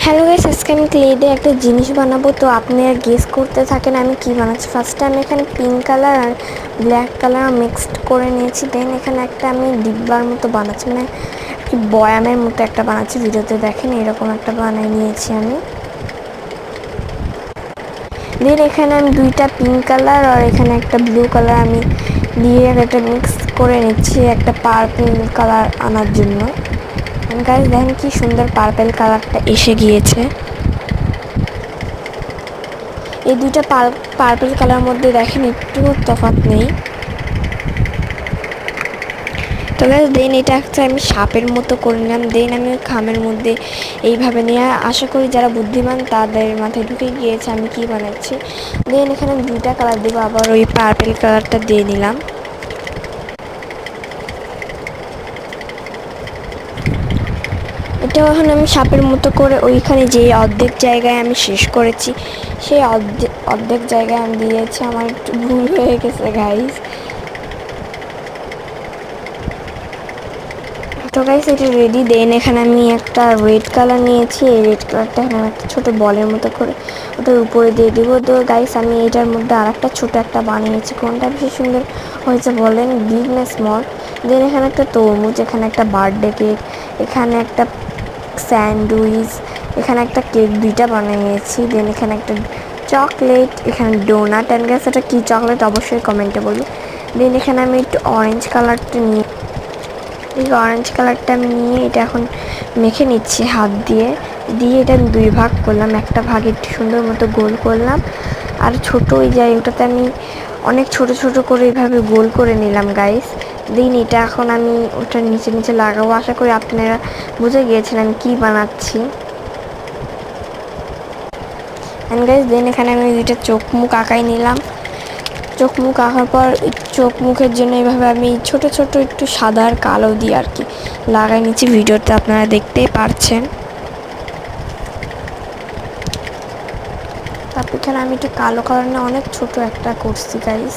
Hello guys, আজকে আমি clay দিয়ে একটা জিনিস বানাবো। তো আপনারা গেস করতে থাকেন আমি কি বানাচ্ছি। ফার্স্টে আমি এখানে পিঙ্ক কালার আর ব্ল্যাক কালার মিক্সড করে নিয়েছি। দেন এখানে একটা আমি ডিব্বার মতো বানাচ্ছি, মানে কি বয়ামের মতো একটা বানাচ্ছি। ভিডিওতে দেখেন এরকম একটা বানিয়ে নিয়েছি আমি। দেন এখানে আমি দুইটা পিঙ্ক কালার আর এখানে একটা ব্লু কালার আমি দিয়ে একটা মিক্স করে নিচ্ছি একটা পার্পল কালার আনার জন্য। গাইস দেখেন কি সুন্দর পার্পল কালারটা এসে গিয়েছে। এই দুইটা পার্পল কালার মধ্যে দেখেন একটু তফাৎ নেই। তো গাইস দেন এটা একটা আমি সাপের মতো করে নিলাম। দেন আমি খামের মধ্যে এইভাবে নিয়ে আশা করি যারা বুদ্ধিমান তাদের মাথায় ঢুকে গিয়েছে আমি কি বানাচ্ছি। দেন এখানে আমি দুইটা কালার দেবো, আবার ওই পার্পল কালারটা দিয়ে নিলাম। এটাও এখন আমি সাপের মতো করে ওইখানে যে অর্ধেক জায়গায় আমি শেষ করেছি সেই অর্ধেক জায়গায় আমি দিয়েছি। আমার একটু ভুল হয়ে গেছে গাইস। তো গাইস এটা রেডি। দেন এখানে আমি একটা রেড কালার নিয়েছি। এই রেড কালারটা এখানে একটা ছোটো বলের মতো করে ওটার উপরে দিয়ে দিব। তো গাইস আমি এটার মধ্যে আর একটা ছোটো একটা বানিয়েছি। কোনটা বেশি সুন্দর হয়েছে বলেন, বিগ না স্মল? দেন এখানে একটা তরমুজ, এখানে একটা বার্থডে কেক, এখানে একটা স্যান্ডউইচ, এখানে একটা কেক দুইটা বানিয়েছি। দেন এখানে একটা চকলেট, এখানে ডোনাট। অ্যান্ড গাইস এটা কী চকলেট অবশ্যই কমেন্টে বলুন। দেন এখানে আমি একটু অরেঞ্জ কালারটা নিয়ে এই অরেঞ্জ কালারটা আমি নিয়ে এটা এখন মেখে নিচ্ছি হাত দিয়ে। এটা আমি দুই ভাগ করলাম, একটা ভাগ একটু সুন্দর মতো গোল করলাম আর ছোটো ওই ওটাতে আমি অনেক ছোট ছোট করে এইভাবে গোল করে নিলাম গাইস। দেন এটা এখন আমি ওটার নিচে নিচে লাগাবো। আশা করি আপনারা বুঝে গিয়েছেন আমি কি বানাচ্ছি। অ্যান্ড গাইস দেন এখানে আমি দুইটা চোখ মুখ আঁকাই নিলাম। চোখ মুখ আঁকার পর চোখ মুখের জন্য এইভাবে আমি ছোট ছোট একটু সাদা আর কালো দিয়ে আর কি লাগাই নিচ্ছি। ভিডিওতে আপনারা দেখতেই পারছেন। তারপর এখানে আমি একটু কালো কালার না অনেক ছোট একটা করছি গাইস।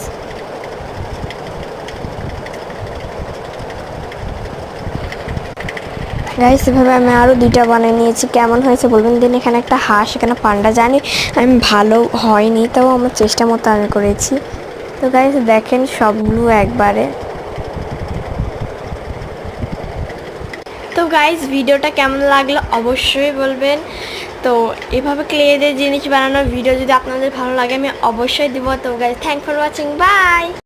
গাইস এভাবে আমি আরও দুইটা বানিয়ে নিয়েছি, কেমন হয়েছে বলবেন। দিন এখানে একটা হাঁস, এখানে পান্ডা। জানি আমি ভালো হয়নি, তাও আমার চেষ্টা মতো আমি করেছি। তো গাইস দেখেন সবগুলো একবারে। তো গাইস ভিডিওটা কেমন লাগলো অবশ্যই বলবেন। তো এভাবে ক্লে দিয়ে জিনিস বানানোর ভিডিও যদি আপনাদের ভালো লাগে আমি অবশ্যই দিব। তো guys thank for watching, by.